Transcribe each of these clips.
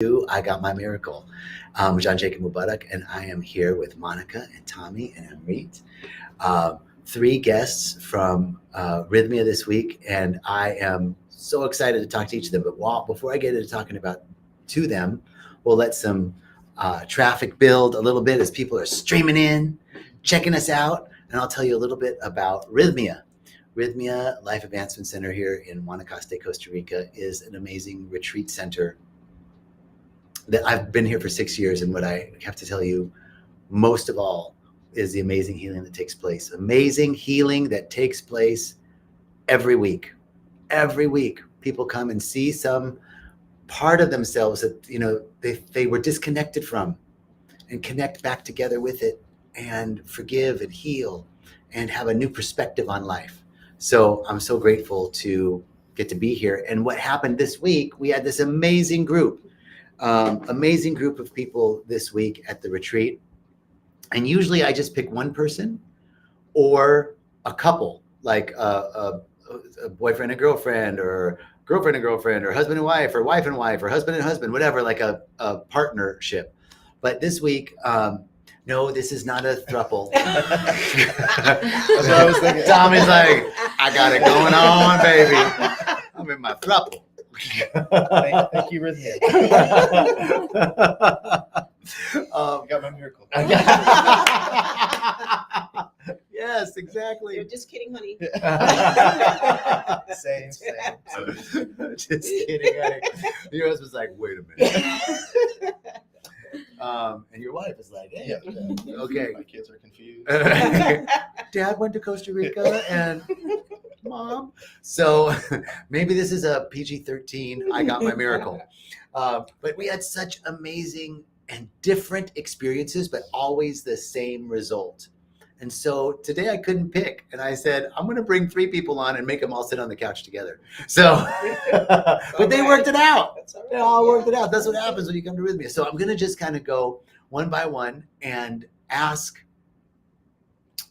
I Got My Miracle. John Jacob Mubarak, and I am here with Monica and Tommy and Amrit. Three guests from Rythmia this week, and I am so excited to talk to each of them. But before I get into talking about to them, we'll let some traffic build a little bit as people are streaming in, checking us out, and I'll tell you a little bit about Rythmia. Rythmia Life Advancement Center here in Guanacaste, Costa Rica is an amazing retreat center that I've been here for 6 years, and what I have to tell you most of all is the amazing healing that takes place. Amazing healing that takes place every week. Every week, people come and see some part of themselves that they were disconnected from, and connect back together with it, and forgive and heal, and have a new perspective on life. So I'm so grateful to get to be here. And what happened this week, we had this amazing group of people this week at the retreat. And usually I just pick one person or a couple, like a boyfriend and girlfriend, or girlfriend and girlfriend, or husband and wife, or wife and wife, or husband and husband, whatever, like a partnership. But this week, no, this is not a throuple. That's what I was thinking. Tommy's like, I got it going on, baby. I'm in my throuple. Thank you, Rythmia. Got my miracle. Yes, exactly. You're just kidding, honey. Same. Just kidding, honey. Your husband's like, wait a minute. And your wife is like, hey, okay. My kids are confused. Dad went to Costa Rica and Mom. So maybe this is a PG-13, I Got My Miracle. But we had such amazing and different experiences, but always the same result. And so today I couldn't pick. And I said, I'm going to bring three people on and make them all sit on the couch together. So, but they worked it out. They all worked it out. That's what happens when you come to Rythmia. So I'm going to just kind of go one by one and ask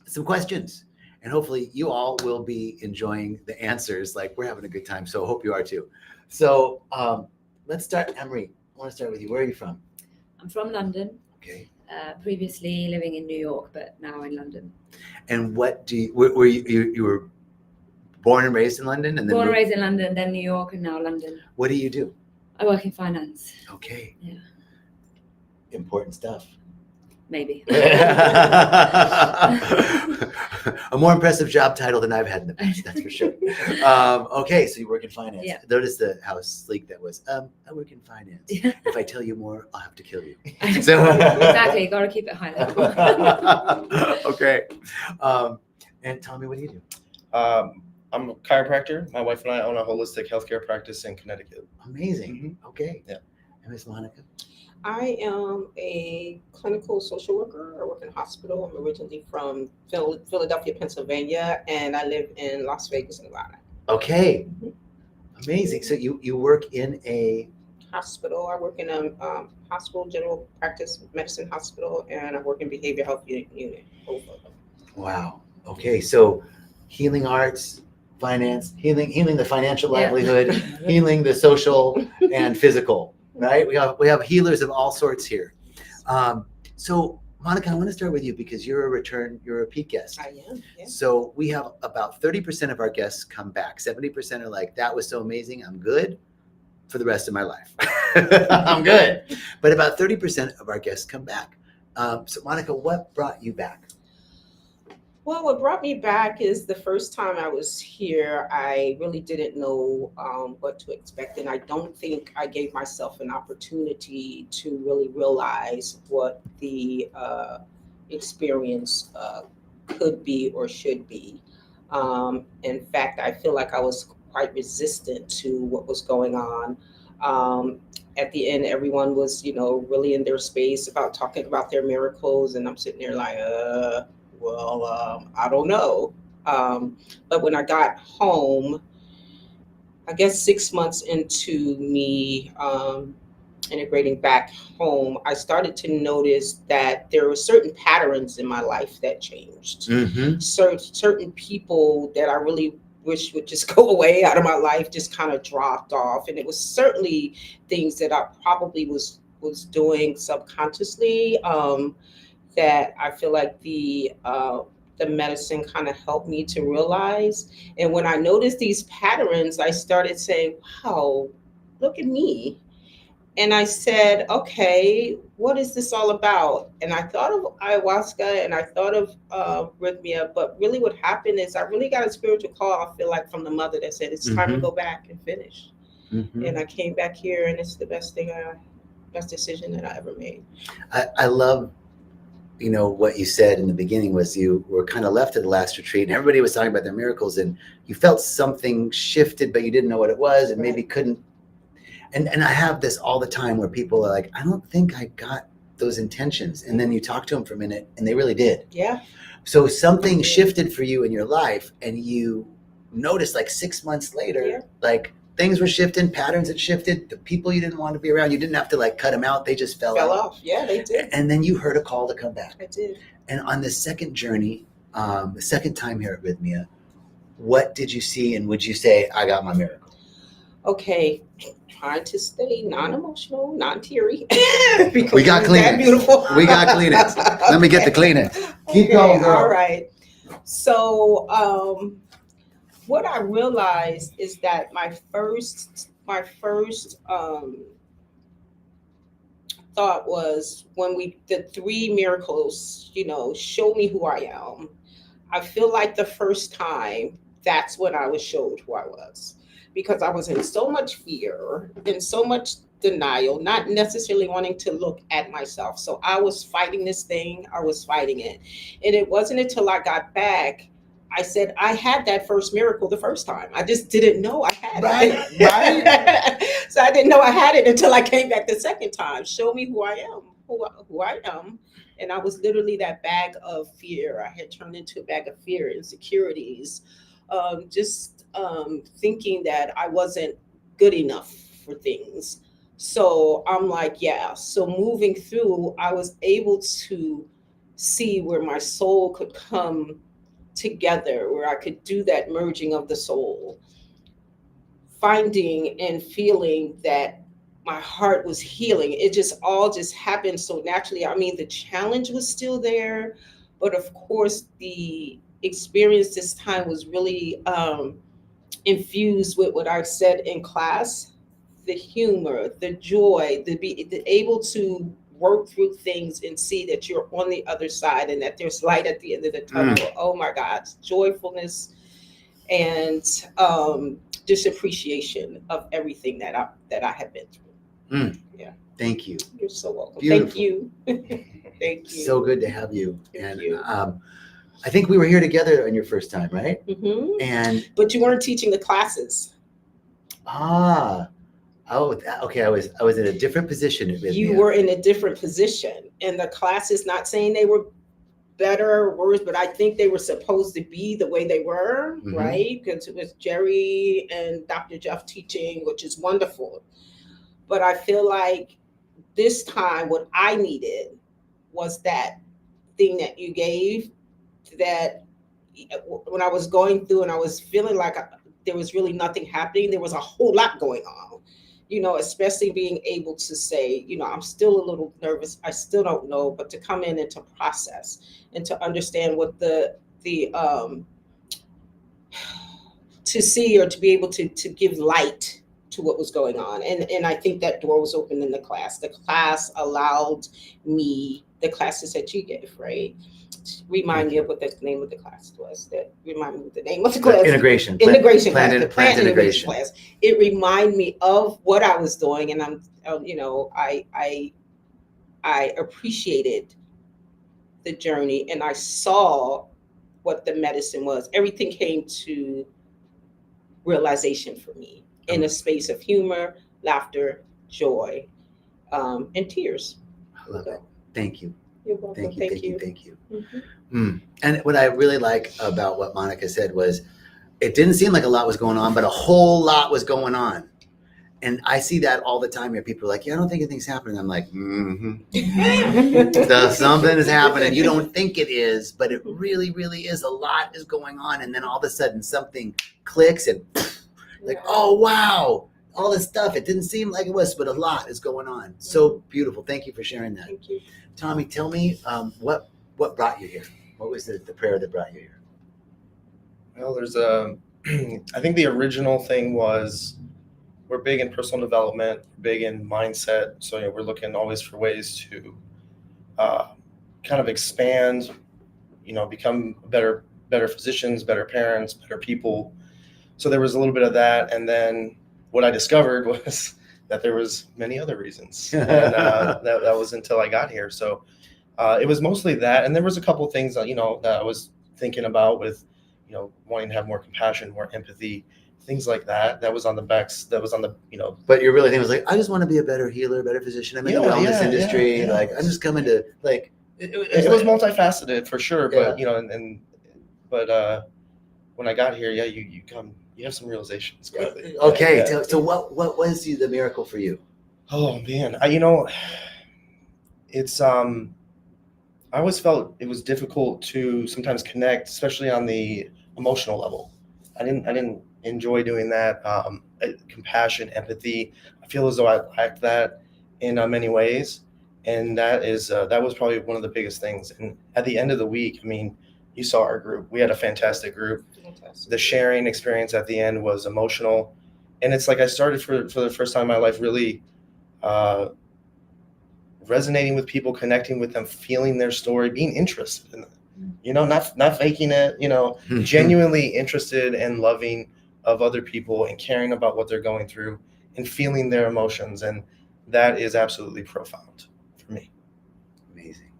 some questions. And hopefully you all will be enjoying the answers. Like, we're having a good time. So I hope you are too. So let's start. Amrit, I want to start with you. Where are you from? I'm from London. Okay. Previously living in New York, but now in London. And what do you, were you were born and raised in London? And then born and raised in London, then New York, and now London. What do you do? I work in finance. Okay. Yeah. Important stuff. Maybe. A more impressive job title than I've had in the past, that's for sure. Okay, so you work in finance. Yeah. Notice how sleek that was. I work in finance. If I tell you more, I'll have to kill you. So exactly, got to keep it high level. Okay. And Tommy, what do you do? I'm a chiropractor. My wife and I own a holistic healthcare practice in Connecticut. Amazing. Mm-hmm. Okay. Yeah. And Miss Monica? I am a clinical social worker. I work in a hospital. I'm originally from Philadelphia, Pennsylvania, and I live in Las Vegas, Nevada. Okay. Amazing. So you work in a hospital. I work in a hospital, general practice medicine hospital, and I work in behavior health unit. Both of them. Wow. Okay. So healing arts, finance, healing the financial livelihood, healing the social and physical. Right? We have healers of all sorts here. So Monica, I want to start with you because you're a repeat guest. I am. Yeah. So we have about 30% of our guests come back. 70% are like, that was so amazing. I'm good for the rest of my life. I'm good. But about 30% of our guests come back. So Monica, what brought you back? Well, what brought me back is the first time I was here, I really didn't know what to expect. And I don't think I gave myself an opportunity to really realize what the experience could be or should be. In fact, I feel like I was quite resistant to what was going on. At the end, everyone was, really in their space about talking about their miracles. And I'm sitting there like, I don't know. But when I got home, I guess 6 months into me integrating back home, I started to notice that there were certain patterns in my life that changed. Mm-hmm. Certain people that I really wish would just go away out of my life just kind of dropped off. And it was certainly things that I probably was doing subconsciously, that I feel like the medicine kind of helped me to realize. And when I noticed these patterns, I started saying, wow, look at me. And I said, okay, what is this all about? And I thought of ayahuasca and I thought of rythmia, but really what happened is I really got a spiritual call, I feel like, from the mother that said, it's time to go back and finish. And I came back here, and it's the best decision that I ever made. I love, what you said in the beginning was you were kind of left at the last retreat and everybody was talking about their miracles and you felt something shifted, but you didn't know what it was and maybe couldn't. And I have this all the time where people are like, I don't think I got those intentions. And then you talk to them for a minute and they really did. Yeah. So something shifted for you in your life and you noticed like 6 months later, like things were shifting, patterns had shifted, the people you didn't want to be around, you didn't have to like cut them out, they just fell off. Yeah, they did. And then you heard a call to come back. I did. And on the second journey, the second time here at Rythmia, what did you see and would you say, I got my miracle? Okay, trying to stay non-emotional, non-teary. We got Kleenex. Beautiful. We got Kleenex. Let me get the Kleenex. Keep going, girl. All right. So what I realized is that my first thought was when we did 3 miracles, show me who I am. I feel like the first time, that's when I was showed who I was. Because I was in so much fear and so much denial, not necessarily wanting to look at myself. So I was fighting this thing, I was fighting it. And it wasn't until I got back, I said, I had that first miracle the first time. I just didn't know I had it. Right. So I didn't know I had it until I came back the second time. Show me who I am, who I am. And I was literally that bag of fear. I had turned into a bag of fear, insecurities, thinking that I wasn't good enough for things. So I'm like, yeah. So moving through, I was able to see where my soul could come together, where I could do that merging of the soul, finding and feeling that my heart was healing. It just all happened so naturally. I mean, the challenge was still there, but of course the experience this time was really infused with what I said in class, the humor, the joy, the able to work through things and see that you're on the other side and that there's light at the end of the tunnel. Oh my God, joyfulness and just appreciation of everything that I have been through. Yeah. Thank you. You're so welcome. Beautiful. Thank you. Thank you. So good to have you. Thank you. I think we were here together on your first time, right? Mm-hmm. But you weren't teaching the classes. Okay. I was in a different position at Rythmia. You were in a different position, and the classes, not saying they were better or worse, but I think they were supposed to be the way they were, right? Because it was Jerry and Dr. Jeff teaching, which is wonderful. But I feel like this time what I needed was that thing that you gave, that when I was going through and I was feeling like there was really nothing happening, there was a whole lot going on, especially being able to say, I'm still a little nervous, I still don't know, but to come in and to process and to understand what the to see or to be able to give light to what was going on. And I think that door was open in the class. The class allowed me, the classes that you gave, right? Remind me of what the name of the class was. Remind me of the name of the class. Integration class. The plant integration class. It reminded me of what I was doing, and I appreciated the journey, and I saw what the medicine was. Everything came to realization for me in a space of humor, laughter, joy, and tears. I love it. Thank you. You're welcome. Thank you. And what I really like about what Monica said was, it didn't seem like a lot was going on, but a whole lot was going on. And I see that all the time here. People are like, yeah, I don't think anything's happening. I'm like, something is happening. You don't think it is, but it really, really is. A lot is going on. And then all of a sudden something clicks and like, oh, wow, all this stuff. It didn't seem like it was, but a lot is going on. So beautiful. Thank you for sharing that. Thank you. Tommy, tell me what brought you here? What was the prayer that brought you here? Well, there's I think the original thing was we're big in personal development, big in mindset. So we're looking always for ways to kind of expand, become better physicians, better parents, better people. So there was a little bit of that, and then what I discovered was that there was many other reasons, and that was until I got here. So it was mostly that, and there was a couple of things that I was thinking about with wanting to have more compassion, more empathy, things like that. That was on the backs. That was on the But your really thing was like, I just want to be a better healer, a better physician. I'm in the wellness industry. Yeah. Like I'm just coming to like. It was multifaceted for sure, but Yeah. but when I got here, you have some realizations quickly. Okay, Yeah. so what was the miracle for you? Oh man, it's I always felt it was difficult to sometimes connect, especially on the emotional level. I didn't enjoy doing that. Compassion, empathy. I feel as though I lacked that in many ways, and that was probably one of the biggest things. And at the end of the week, I mean, you saw our group. We had a fantastic group. Fantastic. The sharing experience at the end was emotional, and it's like I started for the first time in my life really resonating with people, connecting with them, feeling their story, being interested in them. Not faking it. Genuinely interested and loving of other people and caring about what they're going through and feeling their emotions, and that is absolutely profound for me. Amazing.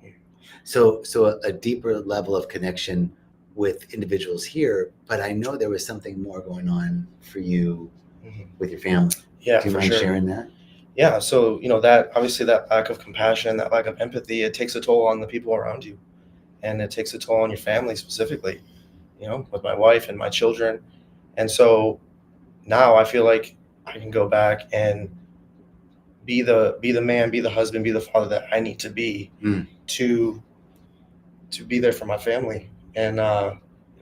So a deeper level of connection with individuals here, but I know there was something more going on for you with your family. Yeah, Do you for mind sure. sharing that? Yeah, so that obviously that lack of compassion, that lack of empathy, it takes a toll on the people around you, and it takes a toll on your family specifically. With my wife and my children, and so now I feel like I can go back and be the man, be the husband, be the father that I need to be to be there for my family and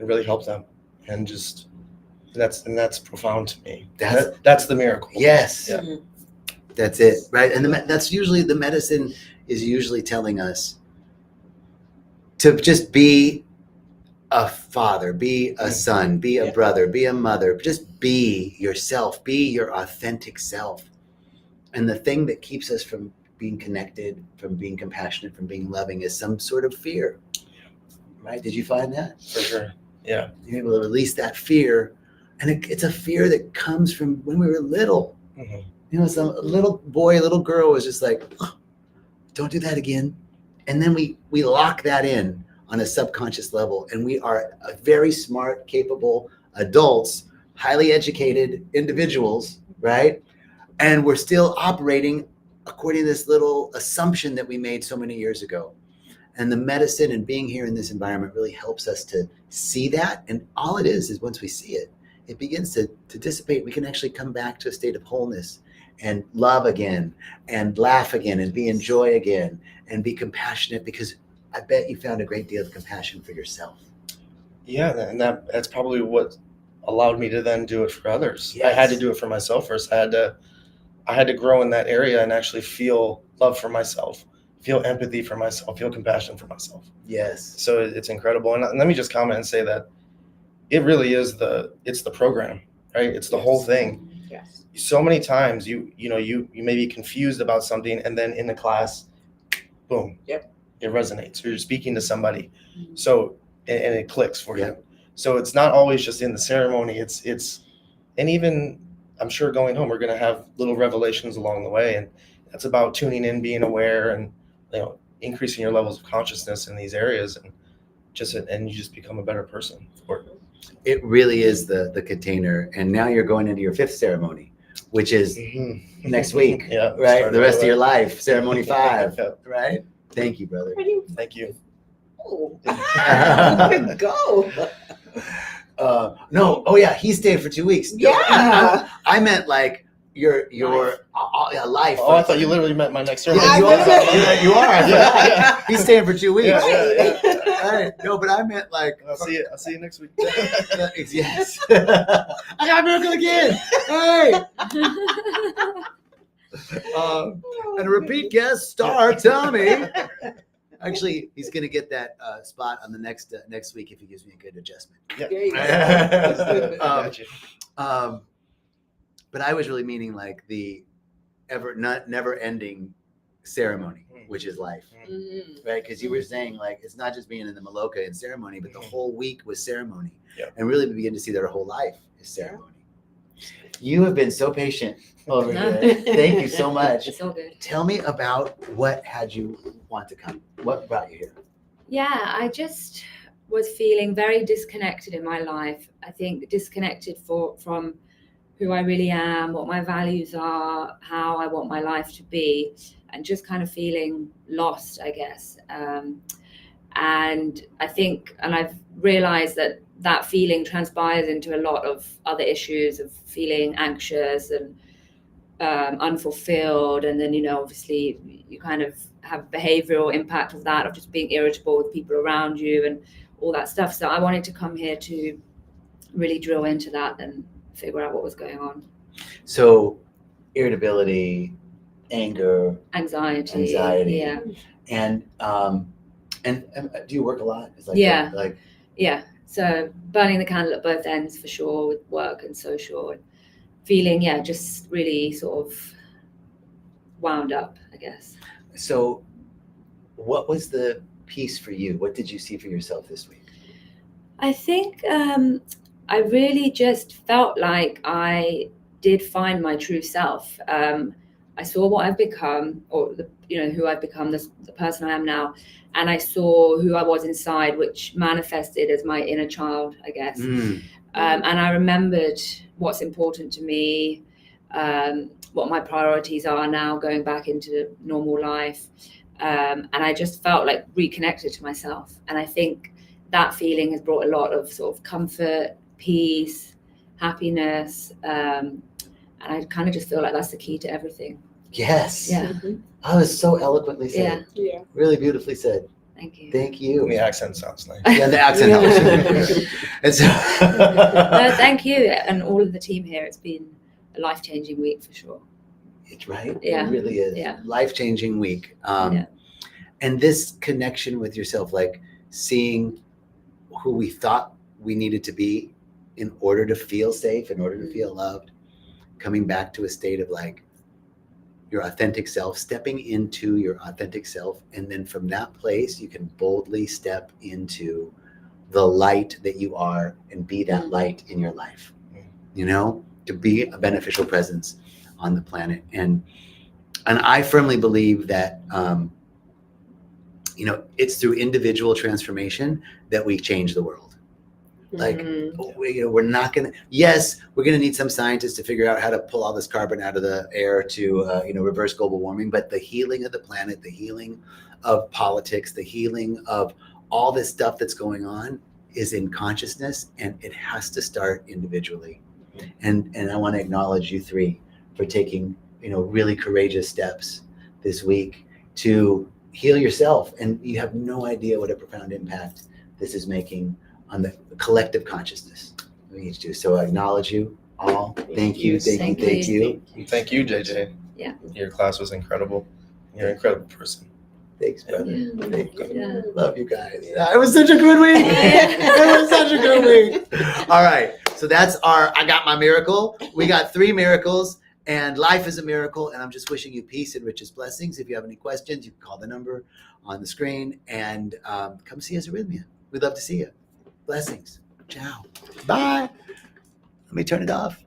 really help them, and just that's profound to me. That's the miracle. Yes. Yeah. That's it, right? And that's usually the medicine is usually telling us to just be a father, be a son, be a brother, be a mother. Just be yourself, be your authentic self. And the thing that keeps us from being connected, from being compassionate, from being loving is some sort of fear, right? Did you find that? For sure. Yeah. You're able to release that fear. And it's a fear that comes from when we were little. Some little boy, little girl was just like, oh, don't do that again. And then we lock that in on a subconscious level. And we are very smart, capable adults, highly educated individuals, right? And we're still operating according to this little assumption that we made so many years ago. And the medicine and being here in this environment really helps us to see that. And all it is once we see it, it begins to dissipate. We can actually come back to a state of wholeness and love again and laugh again and be in joy again and be compassionate, because I bet you found a great deal of compassion for yourself. Yeah, and that's probably what allowed me to then do it for others. Yes. I had to do it for myself first. I had to grow in that area and actually feel love for myself, feel empathy for myself, feel compassion for myself. Yes. So it's incredible. And let me just comment and say that it really is it's the program, right? It's the whole thing. Yes. So many times you may be confused about something, and then in the class, boom, it resonates, or you're speaking to somebody. So and it clicks for you. So it's not always just in the ceremony. It's and even I'm sure going home we're going to have little revelations along the way, and that's about tuning in, being aware, and increasing your levels of consciousness in these areas, and you just become a better person for it. It really is the container. And now you're going into your fifth ceremony, which is next week, right? The rest of your life, ceremony 5, right? Thank you, brother. Thank you. Oh, good go. No, oh yeah, he stayed for 2 weeks. Yeah. I meant like your life. Oh, I thought you literally meant my next sermon. Yeah, you are. Yeah. You are. Yeah. He's staying for 2 weeks. Yeah. Right. No, but I meant like. I'll see you next week. Yes. I got a miracle again. Hey. And a repeat guest star, Tommy. Actually, he's going to get that spot on the next week if he gives me a good adjustment. Yeah. There you go. I got you. But I was really meaning like the never-ending ceremony, which is life, Mhm. right? Because you were saying like it's not just being in the Maloka and ceremony, but the Mhm. whole week was ceremony, Yeah. and really we begin to see their whole life is ceremony. You have been so patient over No. here. Thank you so much. It's all good. Tell me about what had you want to come. What brought you here? Yeah, I just was feeling very disconnected in my life. I think disconnected from who I really am, what my values are, how I want my life to be, and just kind of feeling lost, I guess. And I think, and I've realized that feeling transpires into a lot of other issues of feeling anxious and unfulfilled. And then, obviously you kind of have behavioral impact of that, of just being irritable with people around you and all that stuff. So I wanted to come here to really drill into that and figure out what was going on. So, irritability, anger, Anxiety. yeah, and do you work a lot? It's like Yeah. Yeah. So burning the candle at both ends for sure, with work and social, and feeling just really sort of wound up, I guess. So, what was the piece for you? What did you see for yourself this week? I think I really just felt like I did find my true self. I saw what I've become, or who I've become, the person I am now, and I saw who I was inside, which manifested as my inner child, I guess. And I remembered what's important to me, what my priorities are now, going back into normal life, and I just felt like reconnected to myself. And I think that feeling has brought a lot of sort of comfort, peace, happiness, and I kind of just feel like that's the key to everything. Yes. Yeah. I was so eloquently said. Yeah. Really beautifully said. Thank you. Thank you. The accent sounds nice. Yeah, the accent helps. And so, No, thank you, and all of the team here. It's been a life-changing week for sure. it's right. Yeah. It really is. Yeah. Life-changing week. Yeah. And this connection with yourself, like seeing who we thought we needed to be in order to feel safe, in order to feel loved, coming back to a state of like your authentic self, stepping into your authentic self. And then from that place, you can boldly step into the light that you are and be that light in your life, to be a beneficial presence on the planet. And I firmly believe that, it's through individual transformation that we change the world. Like, we're not going to, yes, we're going to need some scientists to figure out how to pull all this carbon out of the air to, reverse global warming. But the healing of the planet, the healing of politics, the healing of all this stuff that's going on is in consciousness, and it has to start individually. And I want to acknowledge you three for taking, really courageous steps this week to heal yourself. And you have no idea what a profound impact this is making on the collective consciousness we each do. So I acknowledge you all. Thank you. Thank you. Thank you, JJ. Yeah. Your class was incredible. You're an incredible person. Thanks, brother. Yeah. Thank you. Yeah. Love you guys. It was such a good week. It was such a good week. All right. So that's I got my miracle. We got 3 miracles, and life is a miracle. And I'm just wishing you peace and richest blessings. If you have any questions, you can call the number on the screen and come see us at Rythmia. We'd love to see you. Blessings. Ciao. Bye. Let me turn it off.